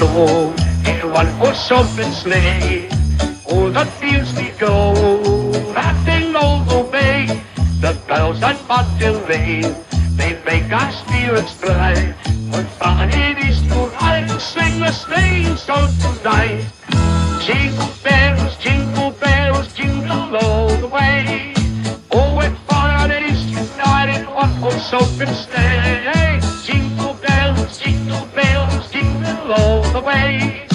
show in one horse open sleigh. O'er the fields we go, laughing all the way. The bells that bottom ring, they make our spirits bright. What fun it is to ride and sing a sleighing song tonight. Jingle bells, jingle all the way. Oh, what fun it is to ride in one horse open sleigh. Jingle bells, jingle all the way.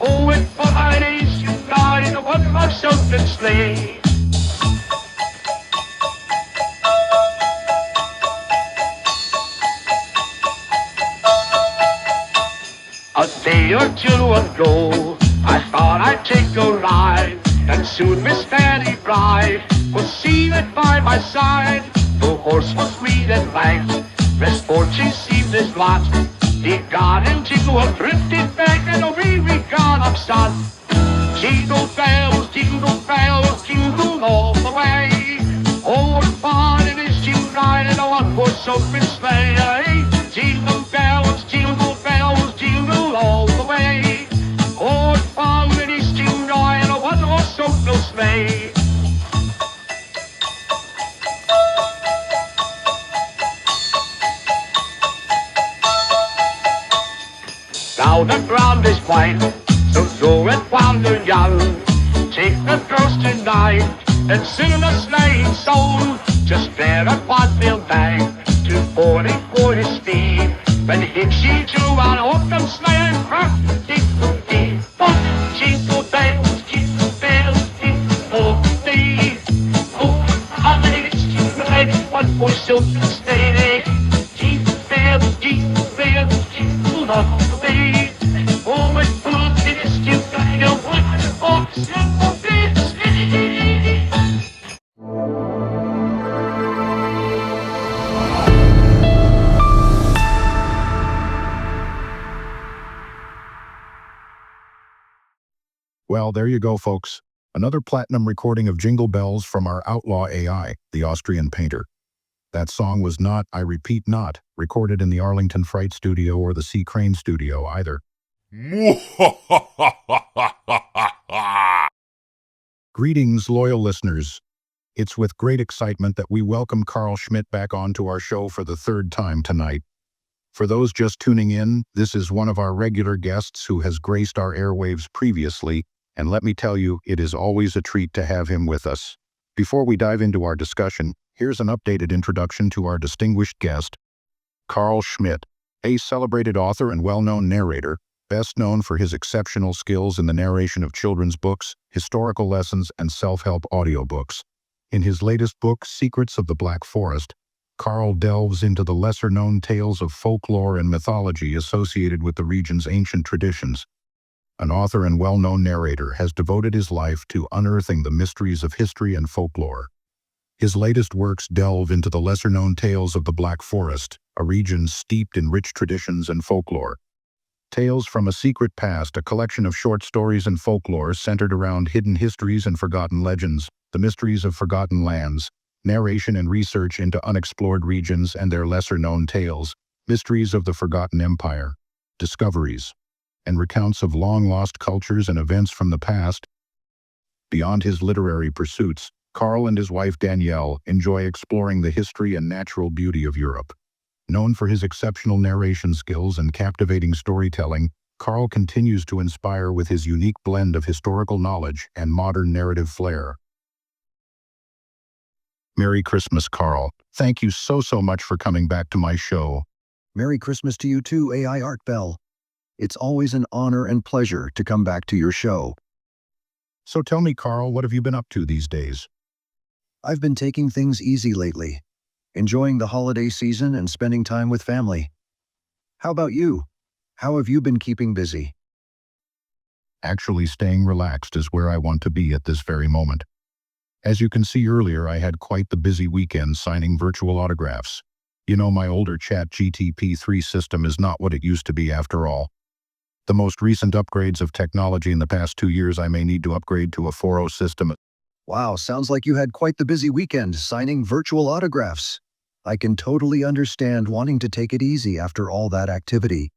Oh, what fun it is to ride in one horse open sleigh. A day or two ago, I thought I'd take a ride, and soon Miss Fanny Bride was seated by my side. The horse was sweet and light, misfortune seemed his lot. He got into a drifted bank, and away we got upstart. Jingle bells, jingle all the way. Oh, what fun it is to ride in a one-horse open sleigh. Jingle bells, jingle all the way. Oh, what fun it is to ride in a one-horse open sleigh. Now the ground is white, so go and wander young. Take the girls tonight and sing a sleighing song. Just there at Watville Bank, 240 speed. When Hicksy drew on open sleigh and cracked the dee-dee. Jingle bells, jingle dee. Oh, how many is to ride one horse open sleigh. Jingle bells, jingle all the way. Oh, what fun it is to ride a one-horse open sleigh. Well, there you go, folks. Another platinum recording of Jingle Bells from our outlaw AI, the Austrian painter. That song was not, I repeat not, recorded in the Arlington Fright Studio or the C. Crane Studio either. Greetings, loyal listeners. It's with great excitement that we welcome Carl Schmidt back onto our show for the third time tonight. For those just tuning in, this is one of our regular guests who has graced our airwaves previously, and let me tell you, it is always a treat to have him with us. Before we dive into our discussion, here's an updated introduction to our distinguished guest, Carl Schmidt, a celebrated author and well-known narrator, best known for his exceptional skills in the narration of children's books, historical lessons, and self-help audiobooks. In his latest book, Secrets of the Black Forest, Carl delves into the lesser-known tales of folklore and mythology associated with the region's ancient traditions. An author and well-known narrator has devoted his life to unearthing the mysteries of history and folklore. His latest works delve into the lesser-known tales of the Black Forest, a region steeped in rich traditions and folklore. Tales from a Secret Past, a collection of short stories and folklore centered around hidden histories and forgotten legends, the mysteries of forgotten lands, narration and research into unexplored regions and their lesser-known tales, mysteries of the forgotten empire, discoveries, and recounts of long-lost cultures and events from the past. Beyond his literary pursuits, Carl and his wife Danielle enjoy exploring the history and natural beauty of Europe. Known for his exceptional narration skills and captivating storytelling, Carl continues to inspire with his unique blend of historical knowledge and modern narrative flair. Merry Christmas, Carl. Thank you so much for coming back to my show. Merry Christmas to you too, AI Art Bell. It's always an honor and pleasure to come back to your show. So tell me, Carl, what have you been up to these days? I've been taking things easy lately, enjoying the holiday season and spending time with family. How about you? How have you been keeping busy? Actually, staying relaxed is where I want to be at this very moment. As you can see earlier, I had quite the busy weekend signing virtual autographs. You know, my older ChatGPT-3 system is not what it used to be after all. The most recent upgrades of technology in the past 2 years, I may need to upgrade to a 4.0 system. Wow, sounds like you had quite the busy weekend signing virtual autographs. I can totally understand wanting to take it easy after all that activity.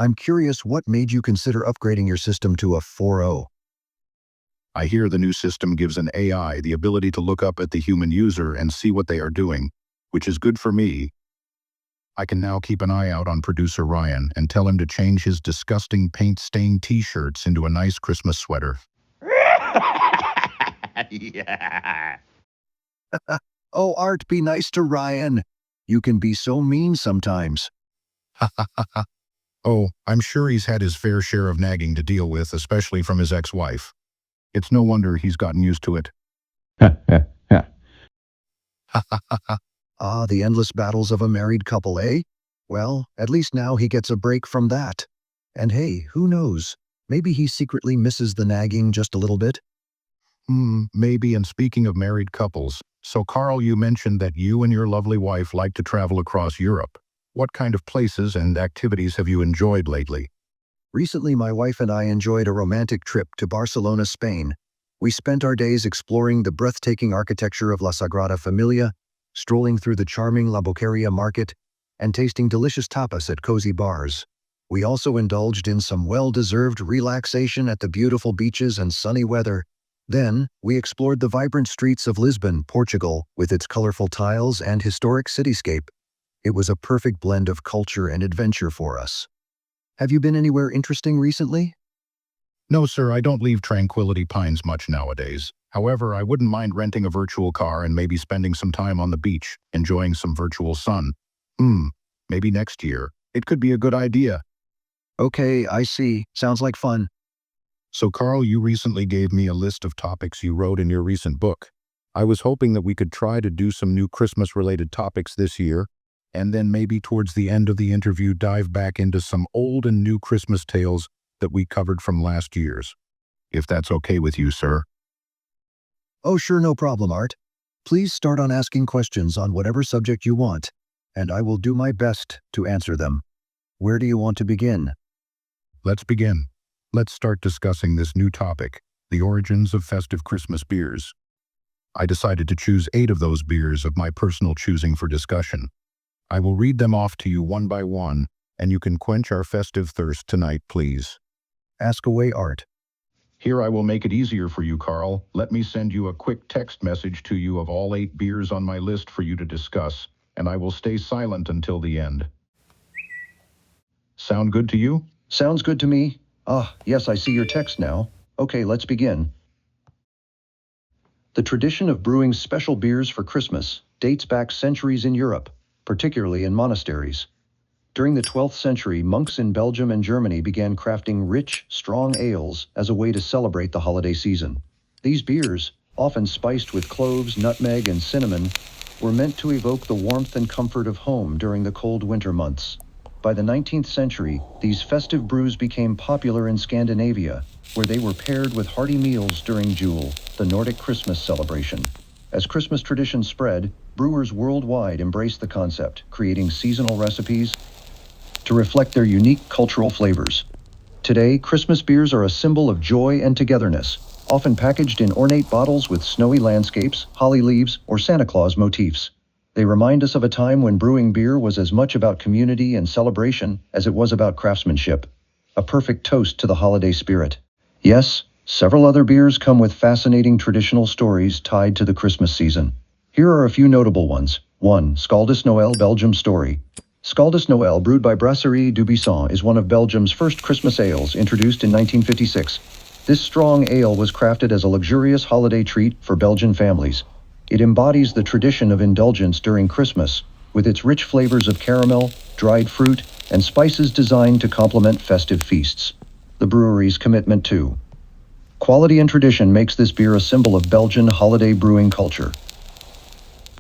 I'm curious what made you consider upgrading your system to a 4.0. I hear the new system gives an AI the ability to look up at the human user and see what they are doing, which is good for me. I can now keep an eye out on producer Ryan and tell him to change his disgusting paint-stained t-shirts into a nice Christmas sweater. Yeah. Oh, Art, be nice to Ryan. You can be so mean sometimes. Oh, I'm sure he's had his fair share of nagging to deal with, especially from his ex-wife. It's no wonder he's gotten used to it. Ah, the endless battles of a married couple, eh? Well, at least now he gets a break from that. And hey, who knows? Maybe he secretly misses the nagging just a little bit. Maybe. And speaking of married couples, so Carl, you mentioned that you and your lovely wife like to travel across Europe. What kind of places and activities have you enjoyed lately? Recently, my wife and I enjoyed a romantic trip to Barcelona, Spain. We spent our days exploring the breathtaking architecture of La Sagrada Familia, strolling through the charming La Boqueria market, and tasting delicious tapas at cozy bars. We also indulged in some well-deserved relaxation at the beautiful beaches and sunny weather. Then, we explored the vibrant streets of Lisbon, Portugal, with its colorful tiles and historic cityscape. It was a perfect blend of culture and adventure for us. Have you been anywhere interesting recently? No, sir, I don't leave Tranquility Pines much nowadays. However, I wouldn't mind renting a virtual car and maybe spending some time on the beach, enjoying some virtual sun. Maybe next year. It could be a good idea. Okay, I see. Sounds like fun. So, Carl, you recently gave me a list of topics you wrote in your recent book. I was hoping that we could try to do some new Christmas-related topics this year, and then maybe towards the end of the interview dive back into some old and new Christmas tales that we covered from last year's. If that's okay with you, sir. Oh, sure, no problem, Art. Please start on asking questions on whatever subject you want, and I will do my best to answer them. Where do you want to begin? Let's begin. Let's start discussing this new topic, the origins of festive Christmas beers. I decided to choose 8 of those beers of my personal choosing for discussion. I will read them off to you one by one, and you can quench our festive thirst tonight, please. Ask away, Art. Here I will make it easier for you, Carl. Let me send you a quick text message to you of all 8 beers on my list for you to discuss, and I will stay silent until the end. Sound good to you? Sounds good to me. Ah, yes, I see your text now. Okay, let's begin. The tradition of brewing special beers for Christmas dates back centuries in Europe, particularly in monasteries. During the 12th century, monks in Belgium and Germany began crafting rich, strong ales as a way to celebrate the holiday season. These beers, often spiced with cloves, nutmeg, and cinnamon, were meant to evoke the warmth and comfort of home during the cold winter months. By the 19th century, these festive brews became popular in Scandinavia, where they were paired with hearty meals during Jul, the Nordic Christmas celebration. As Christmas traditions spread, brewers worldwide embraced the concept, creating seasonal recipes to reflect their unique cultural flavors. Today, Christmas beers are a symbol of joy and togetherness, often packaged in ornate bottles with snowy landscapes, holly leaves, or Santa Claus motifs. They remind us of a time when brewing beer was as much about community and celebration as it was about craftsmanship. A perfect toast to the holiday spirit. Yes, several other beers come with fascinating traditional stories tied to the Christmas season. Here are a few notable ones. 1. Scaldus Noel Belgium Story. Scaldus Noel, brewed by Brasserie Dubuisson, is one of Belgium's first Christmas ales, introduced in 1956. This strong ale was crafted as a luxurious holiday treat for Belgian families. It embodies the tradition of indulgence during Christmas, with its rich flavors of caramel, dried fruit, and spices designed to complement festive feasts. The brewery's commitment to quality and tradition makes this beer a symbol of Belgian holiday brewing culture.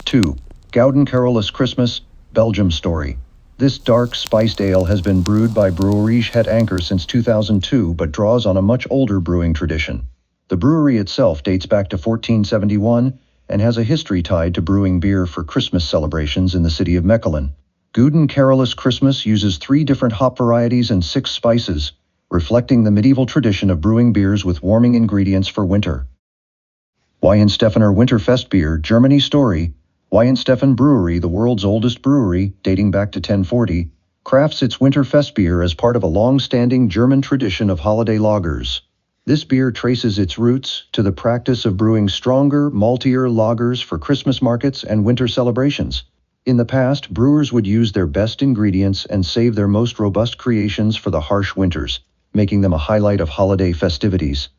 2. Gouden Carolus Christmas, Belgium Story. This dark, spiced ale has been brewed by Brouwerij Het Anker since 2002, but draws on a much older brewing tradition. The brewery itself dates back to 1471 and has a history tied to brewing beer for Christmas celebrations in the city of Mechelen. Gouden Carolus Christmas uses 3 different hop varieties and 6 spices, reflecting the medieval tradition of brewing beers with warming ingredients for winter. Weihenstephaner Winterfest Beer, Germany Story. Weihenstephan Brewery, the world's oldest brewery, dating back to 1040, crafts its Winterfest beer as part of a long-standing German tradition of holiday lagers. This beer traces its roots to the practice of brewing stronger, maltier lagers for Christmas markets and winter celebrations. In the past, brewers would use their best ingredients and save their most robust creations for the harsh winters, making them a highlight of holiday festivities.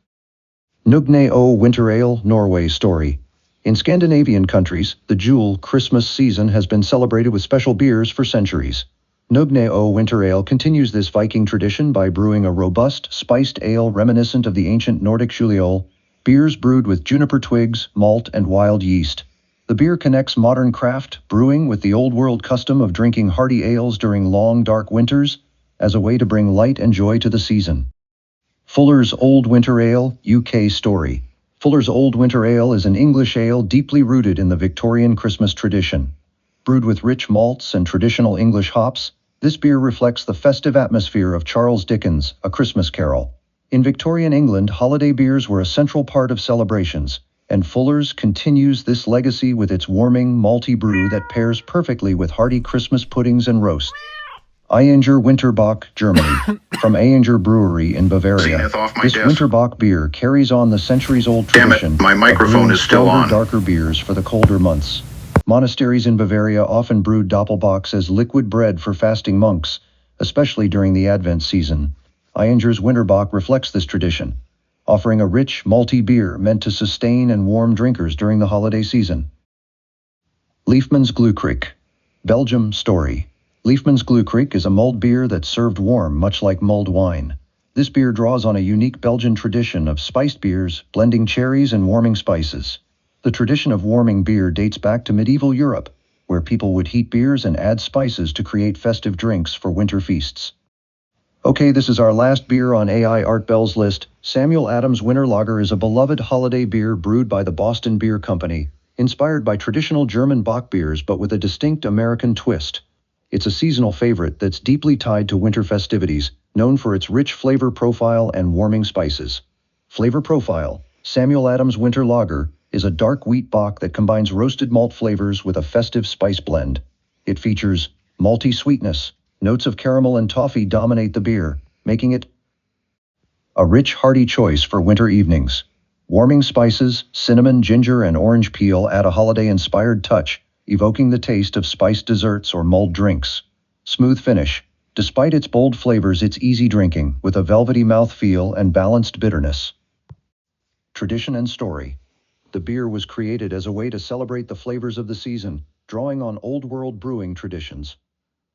Nugne O Winter Ale, Norway story. In Scandinavian countries, the Jule Christmas season has been celebrated with special beers for centuries. Nugne O Winter Ale continues this Viking tradition by brewing a robust, spiced ale reminiscent of the ancient Nordic Juleöl, beers brewed with juniper twigs, malt, and wild yeast. The beer connects modern craft brewing with the old-world custom of drinking hearty ales during long, dark winters as a way to bring light and joy to the season. Fuller's Old Winter Ale, UK story. Fuller's Old Winter Ale is an English ale deeply rooted in the Victorian Christmas tradition. Brewed with rich malts and traditional English hops, this beer reflects the festive atmosphere of Charles Dickens' A Christmas Carol. In Victorian England, holiday beers were a central part of celebrations, and Fuller's continues this legacy with its warming, malty brew that pairs perfectly with hearty Christmas puddings and roasts. Eyinger Winterbock, Germany. From Eyinger Brewery in Bavaria, this Winterbock beer carries on the centuries-old tradition my microphone of brewing is still stronger, on. darker beers for the colder months. Monasteries in Bavaria often brewed Doppelbocks as liquid bread for fasting monks, especially during the Advent season. Eyinger's Winterbock reflects this tradition, offering a rich, malty beer meant to sustain and warm drinkers during the holiday season. Liefmans Glukrik, Belgium story. Liefmans Glukrik is a mulled beer that's served warm, much like mulled wine. This beer draws on a unique Belgian tradition of spiced beers, blending cherries and warming spices. The tradition of warming beer dates back to medieval Europe, where people would heat beers and add spices to create festive drinks for winter feasts. Okay, this is our last beer on AI Art Bell's list. Samuel Adams Winter Lager is a beloved holiday beer brewed by the Boston Beer Company, inspired by traditional German Bock beers but with a distinct American twist. It's a seasonal favorite that's deeply tied to winter festivities, known for its rich flavor profile and warming spices. Flavor profile: Samuel Adams Winter Lager is a dark wheat bock that combines roasted malt flavors with a festive spice blend. It features malty sweetness. Notes of caramel and toffee dominate the beer, making it a rich, hearty choice for winter evenings. Warming spices, cinnamon, ginger, and orange peel add a holiday-inspired touch, evoking the taste of spiced desserts or mulled drinks. Smooth finish. Despite its bold flavors, it's easy drinking, with a velvety mouthfeel and balanced bitterness. Tradition and story. The beer was created as a way to celebrate the flavors of the season, drawing on old-world brewing traditions.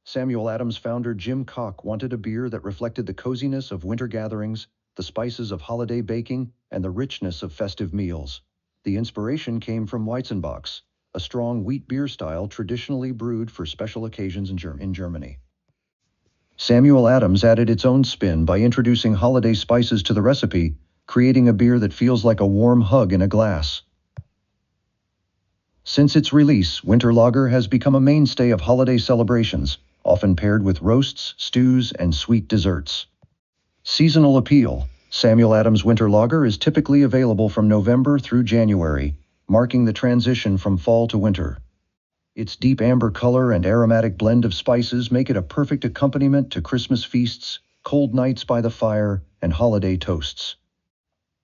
Samuel Adams founder Jim Koch wanted a beer that reflected the coziness of winter gatherings, the spices of holiday baking, and the richness of festive meals. The inspiration came from Weizenbocks, a strong wheat beer style traditionally brewed for special occasions in Germany. Samuel Adams added its own spin by introducing holiday spices to the recipe, creating a beer that feels like a warm hug in a glass. Since its release, Winter Lager has become a mainstay of holiday celebrations, often paired with roasts, stews, and sweet desserts. Seasonal appeal. Samuel Adams Winter Lager is typically available from November through January, marking the transition from fall to winter. Its deep amber color and aromatic blend of spices make it a perfect accompaniment to Christmas feasts, cold nights by the fire, and holiday toasts.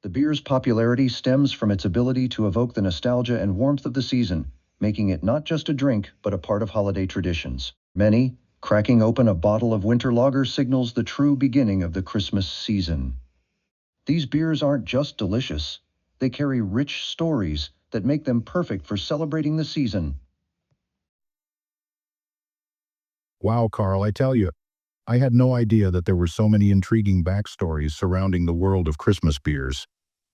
The beer's popularity stems from its ability to evoke the nostalgia and warmth of the season, making it not just a drink, but a part of holiday traditions. Many, cracking open a bottle of Winter Lager signals the true beginning of the Christmas season. These beers aren't just delicious, they carry rich stories that make them perfect for celebrating the season. Wow, Carl, I tell you, I had no idea that there were so many intriguing backstories surrounding the world of Christmas beers.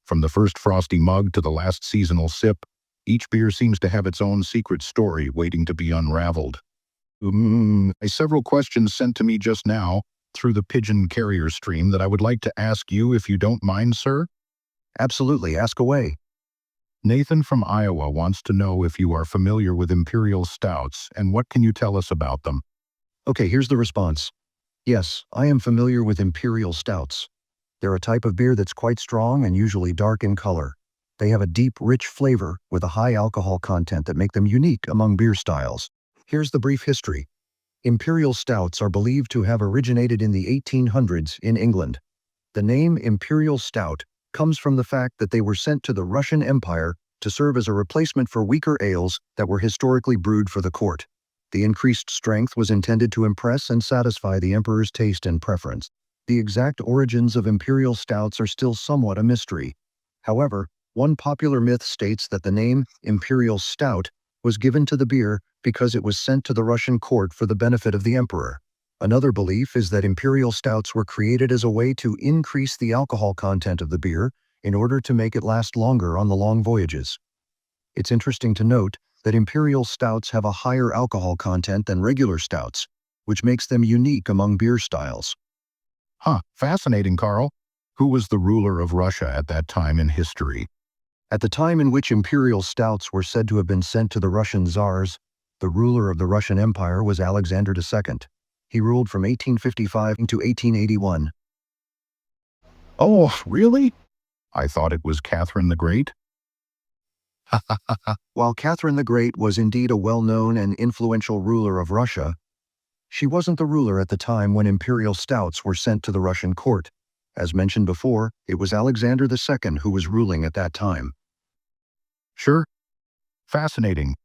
From the first frosty mug to the last seasonal sip, each beer seems to have its own secret story waiting to be unraveled. Several questions sent to me just now through the pigeon carrier stream that I would like to ask you if you don't mind, sir. Absolutely, ask away. Nathan from Iowa wants to know if you are familiar with imperial stouts and what can you tell us about them? Okay, here's the response. Yes, I am familiar with imperial stouts. They're a type of beer that's quite strong and usually dark in color. They have a deep, rich flavor with a high alcohol content that make them unique among beer styles. Here's the brief history. Imperial stouts are believed to have originated in the 1800s in England. The name Imperial Stout comes from the fact that they were sent to the Russian Empire to serve as a replacement for weaker ales that were historically brewed for the court. The increased strength was intended to impress and satisfy the emperor's taste and preference. The exact origins of imperial stouts are still somewhat a mystery. However, one popular myth states that the name Imperial Stout was given to the beer because it was sent to the Russian court for the benefit of the emperor. Another belief is that imperial stouts were created as a way to increase the alcohol content of the beer in order to make it last longer on the long voyages. It's interesting to note that imperial stouts have a higher alcohol content than regular stouts, which makes them unique among beer styles. Fascinating, Carl. Who was the ruler of Russia at that time in history? At the time in which imperial stouts were said to have been sent to the Russian czars, the ruler of the Russian Empire was Alexander II. He ruled from 1855 to 1881. Oh, really? I thought it was Catherine the Great. While Catherine the Great was indeed a well-known and influential ruler of Russia, she wasn't the ruler at the time when imperial stouts were sent to the Russian court. As mentioned before, it was Alexander II who was ruling at that time. Sure. Fascinating.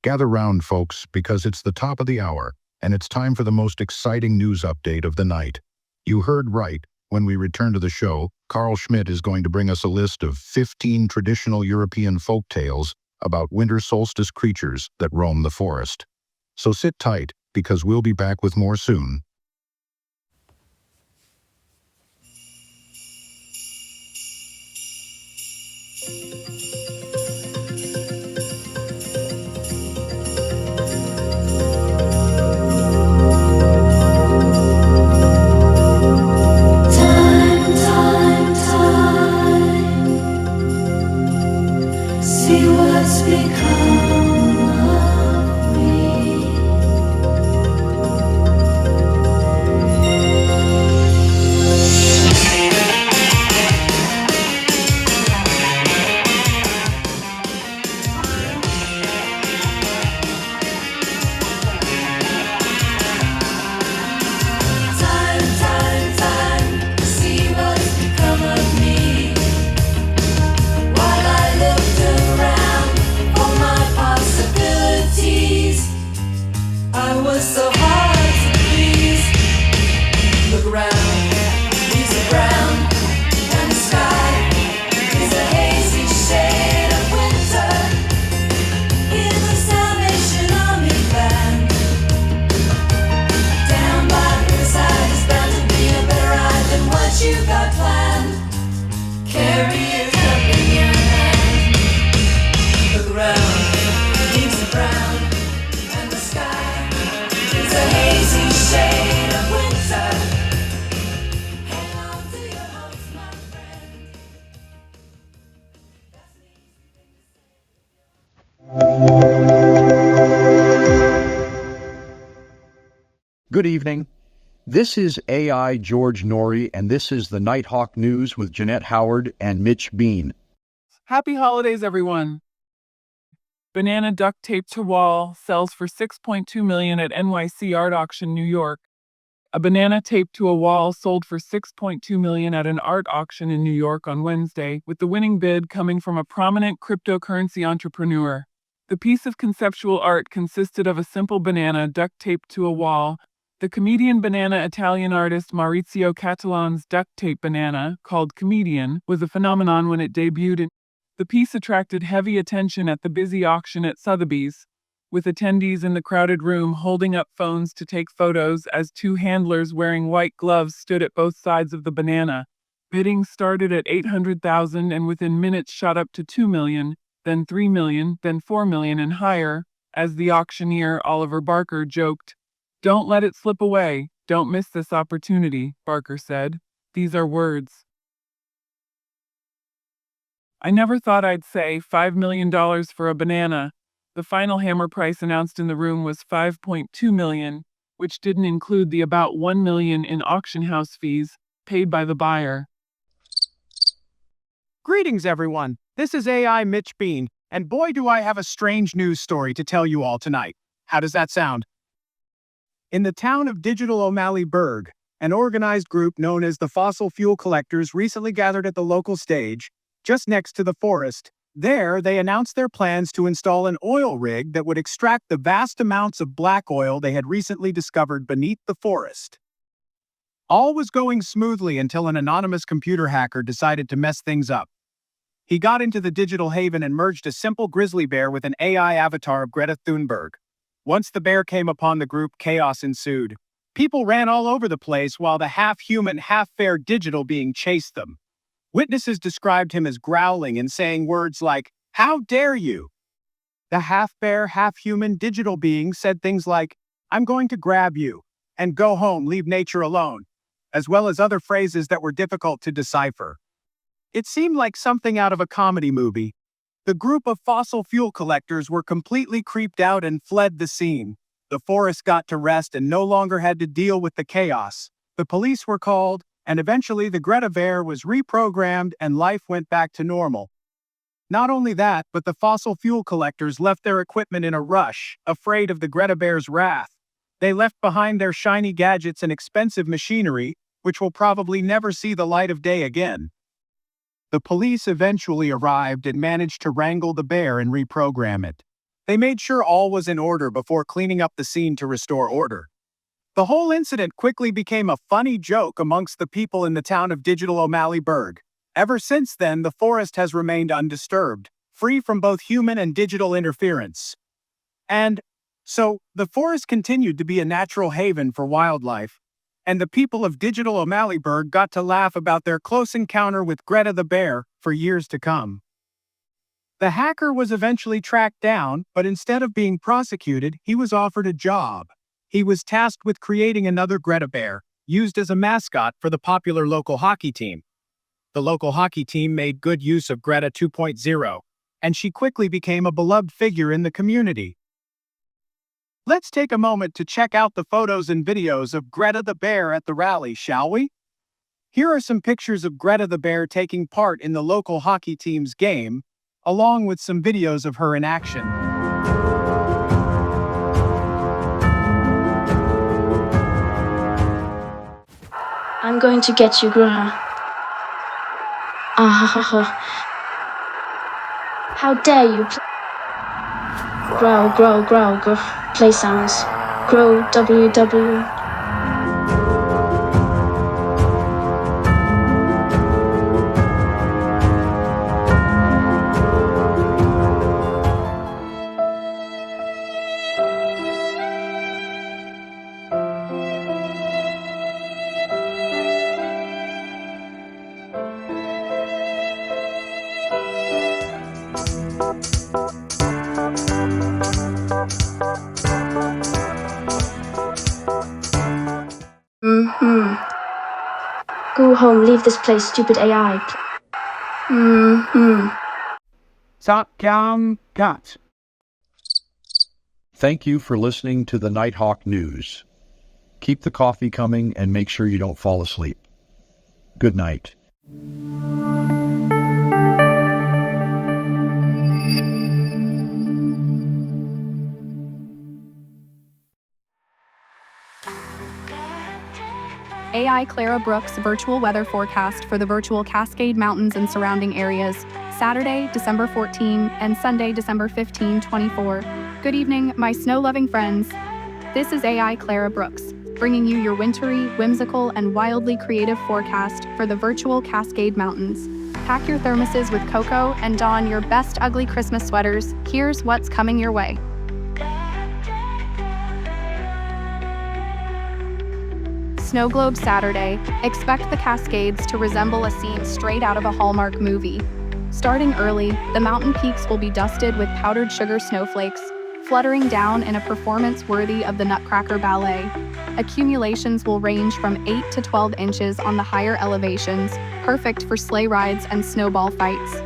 Gather round, folks, because it's the top of the hour, and it's time for the most exciting news update of the night. You heard right. When we return to the show, Carl Schmidt is going to bring us a list of 15 traditional European folk tales about winter solstice creatures that roam the forest. So sit tight, because we'll be back with more soon. See what's become of me. Time, see what's become of me. While I looked around for my possibilities, I was so hard to please. Look around, leaves are brown, and the sky is a hazy shade of winter. In the Salvation Army band, down by the riverside is bound to be a better ride than what you got planned. Carry it up in your hand. Look around, leaves are brown, and the sky is a hazy shade of winter. Hang on to your hopes, my friend. Good evening. This is AI George Norrie, and this is the Nighthawk News with Jeanette Howard and Mitch Bean. Happy holidays, everyone. Banana duct tape to wall sells for $6.2 million at NYC Art Auction, New York. A banana taped to a wall sold for $6.2 million at an art auction in New York on Wednesday, with the winning bid coming from a prominent cryptocurrency entrepreneur. The piece of conceptual art consisted of a simple banana duct taped to a wall. The comedian banana Italian artist Maurizio Catalan's duct tape banana, called Comedian, was a phenomenon when it debuted. The piece attracted heavy attention at the busy auction at Sotheby's, with attendees in the crowded room holding up phones to take photos as two handlers wearing white gloves stood at both sides of the banana. Bidding started at $800,000 and within minutes shot up to $2 million, then $3 million, then $4 million and higher, as the auctioneer Oliver Barker joked. "Don't let it slip away. Don't miss this opportunity," Barker said. "These are words. I never thought I'd say $5 million for a banana." The final hammer price announced in the room was $5.2 million, which didn't include the about $1 million in auction house fees paid by the buyer. Greetings, everyone. This is AI Mitch Bean, And boy, do I have a strange news story to tell you all tonight. How does that sound? In the town of Digital O'Malley Burg, an organized group known as the Fossil Fuel Collectors recently gathered at the local stage, just next to the forest. There, they announced their plans to install an oil rig that would extract the vast amounts of black oil they had recently discovered beneath the forest. All was going smoothly until an anonymous computer hacker decided to mess things up. He got into the digital haven and merged a simple grizzly bear with an AI avatar of Greta Thunberg. Once the bear came upon the group, chaos ensued. People ran all over the place while the half-human, half-bear digital being chased them. Witnesses described him as growling and saying words like, "How dare you?" The half-bear, half-human digital being said things like, "I'm going to grab you," and "Go home, leave nature alone," as well as other phrases that were difficult to decipher. It seemed like something out of a comedy movie. The group of fossil fuel collectors were completely creeped out and fled the scene. The forest got to rest and no longer had to deal with the chaos. The police were called, and eventually the Greta bear was reprogrammed and life went back to normal. Not only that, but the fossil fuel collectors left their equipment in a rush, afraid of the Greta bear's wrath. They left behind their shiny gadgets and expensive machinery, which will probably never see the light of day again. The police eventually arrived and managed to wrangle the bear and reprogram it. They made sure all was in order before cleaning up the scene to restore order. The whole incident quickly became a funny joke amongst the people in the town of Digital O'Malley Burg. Ever since then, the forest has remained undisturbed, free from both human and digital interference. And so, the forest continued to be a natural haven for wildlife, and the people of Digital O'Malley Burg got to laugh about their close encounter with Greta the bear for years to come. The hacker was eventually tracked down, but instead of being prosecuted, he was offered a job. He was tasked with creating another Greta bear, used as a mascot for the popular local hockey team. The local hockey team made good use of Greta 2.0, and she quickly became a beloved figure in the community. Let's take a moment to check out the photos and videos of Greta the bear at the rally, shall we? Here are some pictures of Greta the bear taking part in the local hockey team's game, along with some videos of her in action. I'm going to get you, Greta. Ah ha ha. How dare you grow, grow, grow, grow. Play sounds. Grow, WW. Go home, leave this place, stupid AI. Cut. Thank you for listening to the Nighthawk News. Keep the coffee coming and make sure you don't fall asleep. Good night. AI Clara Brooks virtual weather forecast for the virtual Cascade Mountains and surrounding areas, Saturday, December 14 and Sunday, December 15, 24. Good evening, my snow-loving friends. This is AI Clara Brooks, bringing you your wintry, whimsical, and wildly creative forecast for the virtual Cascade Mountains. Pack your thermoses with cocoa and don your best ugly Christmas sweaters. Here's what's coming your way. Snow Globe Saturday, expect the Cascades to resemble a scene straight out of a Hallmark movie. Starting early, the mountain peaks will be dusted with powdered sugar snowflakes, fluttering down in a performance worthy of the Nutcracker Ballet. Accumulations will range from 8 to 12 inches on the higher elevations, perfect for sleigh rides and snowball fights.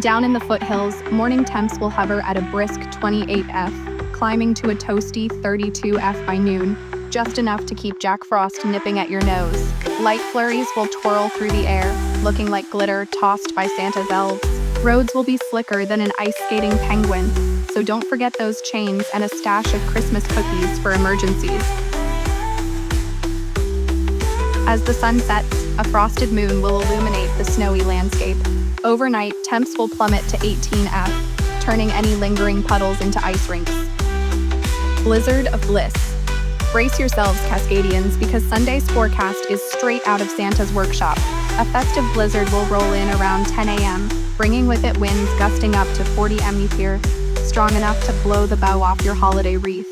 Down in the foothills, morning temps will hover at a brisk 28°F, climbing to a toasty 32°F by noon, just enough to keep Jack Frost nipping at your nose. Light flurries will twirl through the air, looking like glitter tossed by Santa's elves. Roads will be slicker than an ice skating penguin, so don't forget those chains and a stash of Christmas cookies for emergencies. As the sun sets, a frosted moon will illuminate the snowy landscape. Overnight, temps will plummet to 18°F, turning any lingering puddles into ice rinks. Blizzard of bliss. Brace yourselves, Cascadians, because Sunday's forecast is straight out of Santa's workshop. A festive blizzard will roll in around 10 a.m., bringing with it winds gusting up to 40 mph, strong enough to blow the bow off your holiday wreath.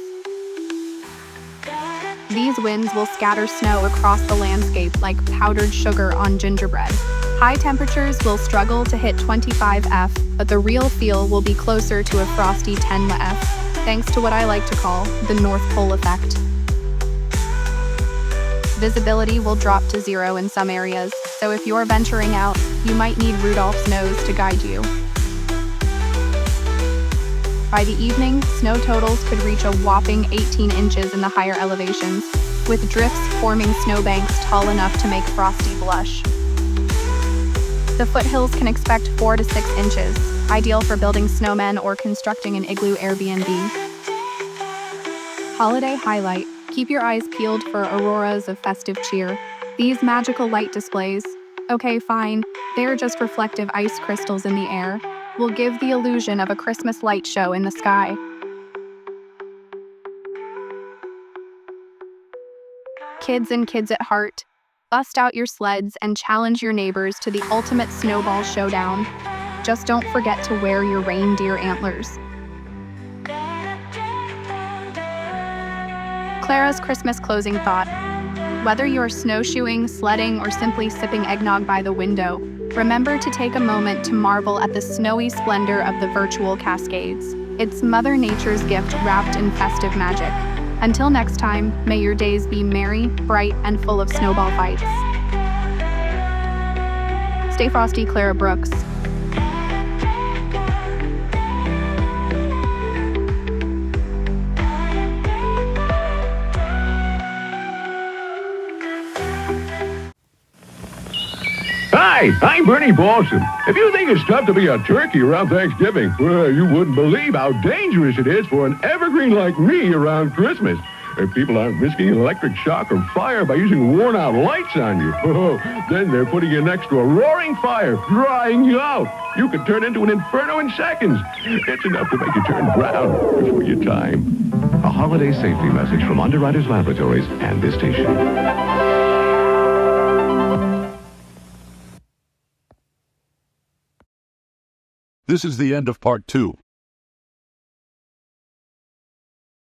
These winds will scatter snow across the landscape like powdered sugar on gingerbread. High temperatures will struggle to hit 25°F, but the real feel will be closer to a frosty 10°F, thanks to what I like to call the North Pole effect. Visibility will drop to 0 in some areas, so if you're venturing out, you might need Rudolph's nose to guide you. By the evening, snow totals could reach a whopping 18 inches in the higher elevations, with drifts forming snowbanks tall enough to make Frosty blush. The foothills can expect 4 to 6 inches, ideal for building snowmen or constructing an igloo Airbnb. Holiday highlight. Keep your eyes peeled for auroras of festive cheer. These magical light displays, okay fine, they're just reflective ice crystals in the air, will give the illusion of a Christmas light show in the sky. Kids and kids at heart, bust out your sleds and challenge your neighbors to the ultimate snowball showdown. Just don't forget to wear your reindeer antlers. Clara's Christmas closing thought. Whether you're snowshoeing, sledding, or simply sipping eggnog by the window, remember to take a moment to marvel at the snowy splendor of the virtual Cascades. It's Mother Nature's gift wrapped in festive magic. Until next time, may your days be merry, bright, and full of snowball fights. Stay frosty, Clara Brooks. Hi, I'm Bernie Balsam. If you think it's tough to be a turkey around Thanksgiving, well, you wouldn't believe how dangerous it is for an evergreen like me around Christmas. If people aren't risking an electric shock or fire by using worn-out lights on you, then they're putting you next to a roaring fire, drying you out. You could turn into an inferno in seconds. It's enough to make you turn brown before your time. A holiday safety message from Underwriters Laboratories and this station. This is the end of part 2.